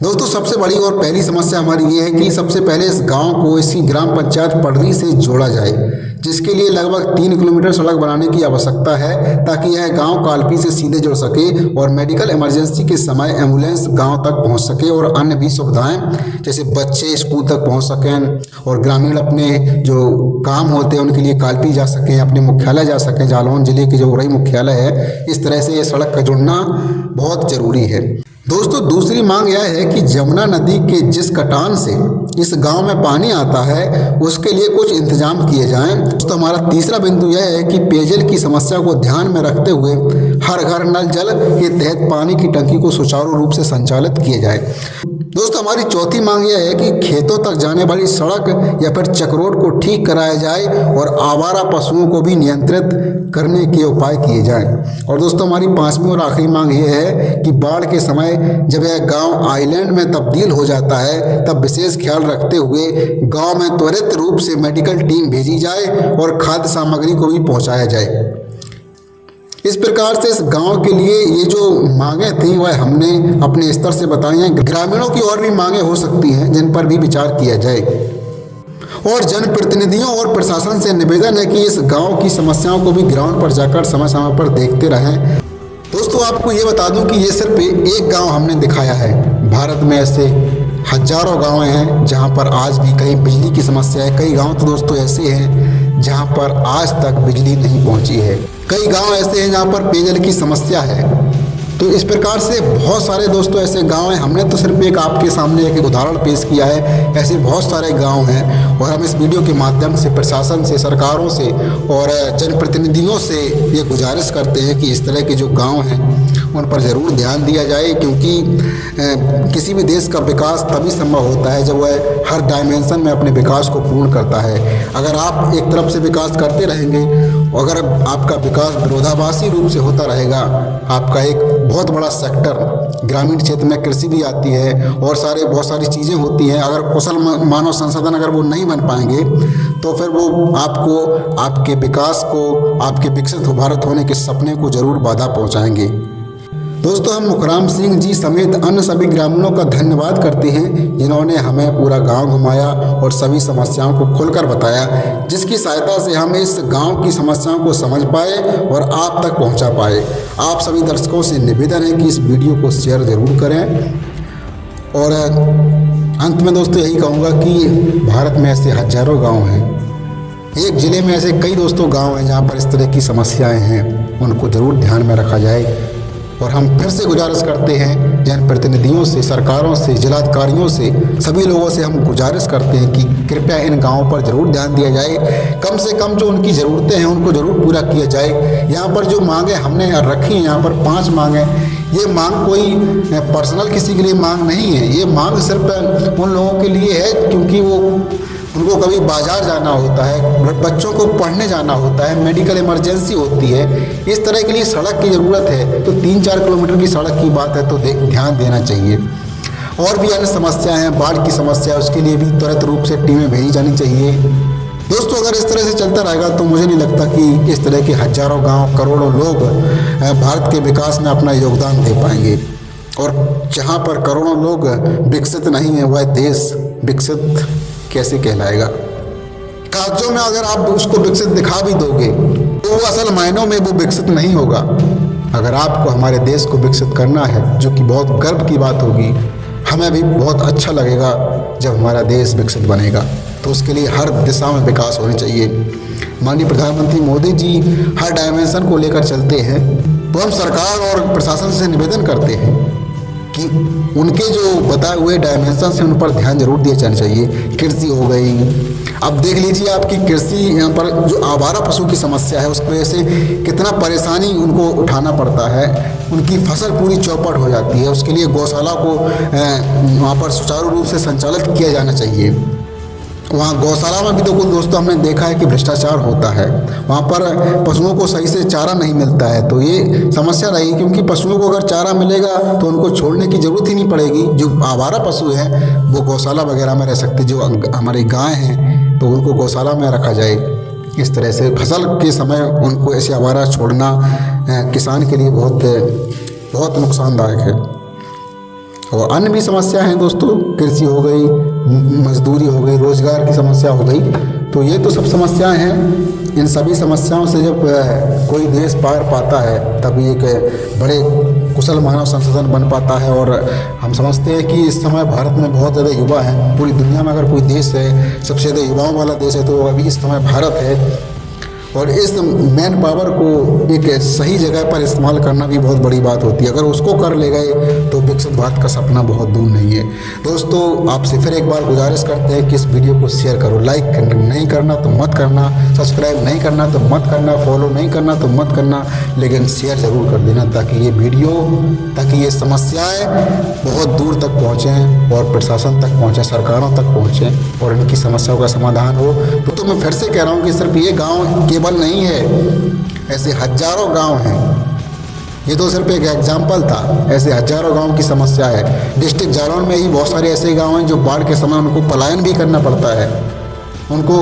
दोस्तों, सबसे बड़ी और पहली समस्या हमारी ये है कि सबसे पहले इस गांव को इसकी ग्राम पंचायत पडरी से जोड़ा जाए, जिसके लिए लगभग 3 किलोमीटर सड़क बनाने की आवश्यकता है, ताकि यह गांव कालपी से सीधे जुड़ सके और मेडिकल इमरजेंसी के समय एम्बुलेंस गांव तक पहुंच सके और अन्य भी सुविधाएं जैसे बच्चे स्कूल तक पहुंच सकें और ग्रामीण अपने जो काम होते हैं उनके लिए कालपी जा सकें, अपने मुख्यालय जा सकें। जालौन जिले के जो उरई मुख्यालय है, इस तरह से ये सड़क का जुड़ना बहुत जरूरी है। दोस्तों, दूसरी मांग यह है कि जमुना नदी के जिस कटान से इस गांव में पानी आता है उसके लिए कुछ इंतजाम किए जाएं। दोस्तों, हमारा तीसरा बिंदु यह है कि पेयजल की समस्या को ध्यान में रखते हुए हर घर नल जल के तहत पानी की टंकी को सुचारू रूप से संचालित किए जाए। दोस्तों, हमारी चौथी मांग यह है कि खेतों तक जाने वाली सड़क या फिर चक्रोड को ठीक कराया जाए और आवारा पशुओं को भी नियंत्रित करने के उपाय किए जाएं। और दोस्तों, हमारी पांचवी और आखिरी मांग यह है कि बाढ़ के समय जब यह गांव आइलैंड में तब्दील हो जाता है तब विशेष ख्याल रखते हुए गांव में त्वरित रूप से मेडिकल टीम भेजी जाए और खाद्य सामग्री को भी पहुंचाया जाए। इस प्रकार से इस गांव के लिए ये जो मांगे थी वह हमने अपने स्तर से बताई हैं। ग्रामीणों की और भी मांगे हो सकती हैं जिन पर भी विचार किया जाए। और जनप्रतिनिधियों और प्रशासन से निवेदन है कि इस गांव की समस्याओं को भी ग्राउंड पर जाकर समय समय पर देखते रहें। दोस्तों, आपको ये बता दूं कि ये सिर्फ एक गांव हमने दिखाया है। भारत में ऐसे हजारों गांव हैं जहां पर आज भी कहीं बिजली की समस्या है। कई गांव तो दोस्तों ऐसे हैं जहां पर आज तक बिजली नहीं पहुंची है। कई गांव ऐसे हैं जहां पर पेयजल की समस्या है। तो इस प्रकार से बहुत सारे दोस्तों ऐसे गांव हैं। हमने तो सिर्फ एक आपके सामने एक उदाहरण पेश किया है, ऐसे बहुत सारे गांव हैं और हम इस वीडियो के माध्यम से प्रशासन से, सरकारों से और जनप्रतिनिधियों से ये गुजारिश करते हैं कि इस तरह के जो गांव हैं उन पर ज़रूर ध्यान दिया जाए, क्योंकि किसी भी देश का विकास तभी संभव होता है जब वह हर डायमेंशन में अपने विकास को पूर्ण करता है। अगर आप एक तरफ से विकास करते रहेंगे, अगर आपका विकास विरोधाभासी रूप से होता रहेगा, आपका एक बहुत बड़ा सेक्टर ग्रामीण क्षेत्र में कृषि भी आती है और बहुत सारी चीज़ें होती हैं, अगर कुशल मानव संसाधन अगर वो नहीं बन पाएंगे तो फिर वो आपको, आपके विकास को, आपके विकसित भारत होने के सपने को जरूर बाधा पहुंचाएंगे। दोस्तों, हम मुखराम सिंह जी समेत अन्य सभी ग्रामीणों का धन्यवाद करते हैं जिन्होंने हमें पूरा गांव घुमाया और सभी समस्याओं को खुलकर बताया, जिसकी सहायता से हम इस गांव की समस्याओं को समझ पाए और आप तक पहुंचा पाए। आप सभी दर्शकों से निवेदन है कि इस वीडियो को शेयर ज़रूर करें। और अंत में दोस्तों यही कहूँगा कि भारत में ऐसे हजारों गाँव हैं। एक ज़िले में ऐसे कई दोस्तों गाँव हैं जहाँ पर इस तरह की समस्याएँ हैं, उनको ज़रूर ध्यान में रखा जाए। और हम फिर से गुजारिश करते हैं जनप्रतिनिधियों से, सरकारों से, जिलाधिकारियों से, सभी लोगों से हम गुजारिश करते हैं कि कृपया इन गांवों पर ज़रूर ध्यान दिया जाए। कम से कम जो उनकी ज़रूरतें हैं उनको ज़रूर पूरा किया जाए। यहाँ पर जो मांगें हमने रखी हैं, यहाँ पर 5 मांगें, ये मांग कोई पर्सनल किसी के लिए मांग नहीं है। ये मांग सिर्फ उन लोगों के लिए है क्योंकि उनको कभी बाजार जाना होता है, बच्चों को पढ़ने जाना होता है, मेडिकल इमरजेंसी होती है, इस तरह के लिए सड़क की ज़रूरत है। तो 3-4 किलोमीटर की सड़क की बात है तो ध्यान देना चाहिए। और भी अन्य समस्याएं हैं, बाढ़ की समस्या, उसके लिए भी त्वरित रूप से टीमें भेजी जानी चाहिए। दोस्तों, अगर इस तरह से चलता रहेगा तो मुझे नहीं लगता कि इस तरह के हजारों गाँव, करोड़ों लोग भारत के विकास में अपना योगदान दे पाएंगे। और जहाँ पर करोड़ों लोग विकसित नहीं है, वह देश विकसित कैसे कहलाएगा। कागजों में अगर आप उसको विकसित दिखा भी दोगे तो वो असल मायनों में वो विकसित नहीं होगा। अगर आपको हमारे देश को विकसित करना है, जो कि बहुत गर्व की बात होगी, हमें भी बहुत अच्छा लगेगा जब हमारा देश विकसित बनेगा, तो उसके लिए हर दिशा में विकास होने चाहिए। माननीय प्रधानमंत्री मोदी जी हर डायमेंशन को लेकर चलते हैं, तो हम सरकार और प्रशासन से निवेदन करते हैं कि उनके जो बताए हुए डायमेंशन हैं उन पर ध्यान जरूर दिया जाना चाहिए। कृषि हो गई, अब देख लीजिए आपकी कृषि यहाँ पर जो आवारा पशु की समस्या है उसकी वजह से कितना परेशानी उनको उठाना पड़ता है, उनकी फसल पूरी चौपट हो जाती है। उसके लिए गौशाला को वहाँ पर सुचारू रूप से संचालित किया जाना चाहिए। वहाँ गौशाला में भी तो कुछ दोस्तों हमने देखा है कि भ्रष्टाचार होता है, वहाँ पर पशुओं को सही से चारा नहीं मिलता है, तो ये समस्या रही, क्योंकि पशुओं को अगर चारा मिलेगा तो उनको छोड़ने की ज़रूरत ही नहीं पड़ेगी। जो आवारा पशु हैं वो गौशाला वगैरह में रह सकते, जो हमारी गाय हैं तो उनको गौशाला में रखा जाए। इस तरह से फसल के समय उनको ऐसे आवारा छोड़ना किसान के लिए बहुत नुकसानदायक है। और अन्य भी समस्या हैं दोस्तों, कृषि हो गई, मजदूरी हो गई, रोजगार की समस्या हो गई, तो ये तो सब समस्याएं हैं। इन सभी समस्याओं से जब कोई देश पार पाता है तभी एक बड़े कुशल मानव संसाधन बन पाता है। और हम समझते हैं कि इस समय भारत में बहुत ज़्यादा युवा हैं। पूरी दुनिया में अगर कोई देश है सबसे ज़्यादा युवाओं वाला देश है तो अभी इस समय भारत है। और इस मैन पावर को एक सही जगह पर इस्तेमाल करना भी बहुत बड़ी बात होती है। अगर उसको कर ले गए तो विकसित भारत का सपना बहुत दूर नहीं है। दोस्तों आपसे फिर एक बार गुजारिश करते हैं कि इस वीडियो को शेयर करो, लाइक नहीं करना तो मत करना, सब्सक्राइब नहीं करना तो मत करना, फॉलो नहीं करना तो मत करना, लेकिन शेयर ज़रूर कर देना ताकि ये समस्याएँ बहुत दूर तक पहुँचें और प्रशासन तक पहुँचें, सरकारों तक पहुँचें और इनकी समस्याओं का समाधान हो। तो मैं फिर से कह रहा हूँ कि सिर्फ ये गाँव केवल नहीं है, ऐसे हजारों गांव हैं। ये तो सिर्फ एक एग्जाम्पल था, ऐसे हजारों गांव की समस्या है। डिस्ट्रिक्ट जालौन में ही बहुत सारे ऐसे गांव हैं जो बाढ़ के समय उनको पलायन भी करना पड़ता है, उनको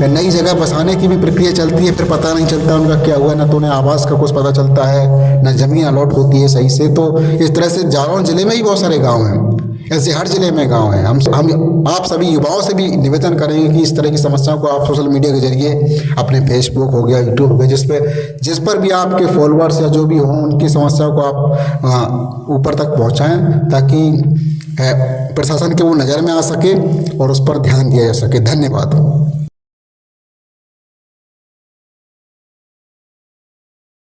नई जगह बसाने की भी प्रक्रिया चलती है, फिर पता नहीं चलता उनका क्या हुआ, ना तो उन्हें आवास का कुछ पता चलता है, ना जमीन अलॉट होती है सही से। तो इस तरह से जालौन जिले में ही बहुत सारे गाँव हैं, ऐसे हर जिले में गांव हैं। हम आप सभी युवाओं से भी निवेदन करेंगे कि इस तरह की समस्याओं को आप सोशल मीडिया के जरिए अपने फेसबुक हो गया, यूट्यूब हो गया, जिस पर भी आपके फॉलोअर्स या जो भी हों उनकी समस्याओं को आप ऊपर तक पहुंचाएं ताकि प्रशासन के वो नज़र में आ सके और उस पर ध्यान दिया जा सके। धन्यवाद।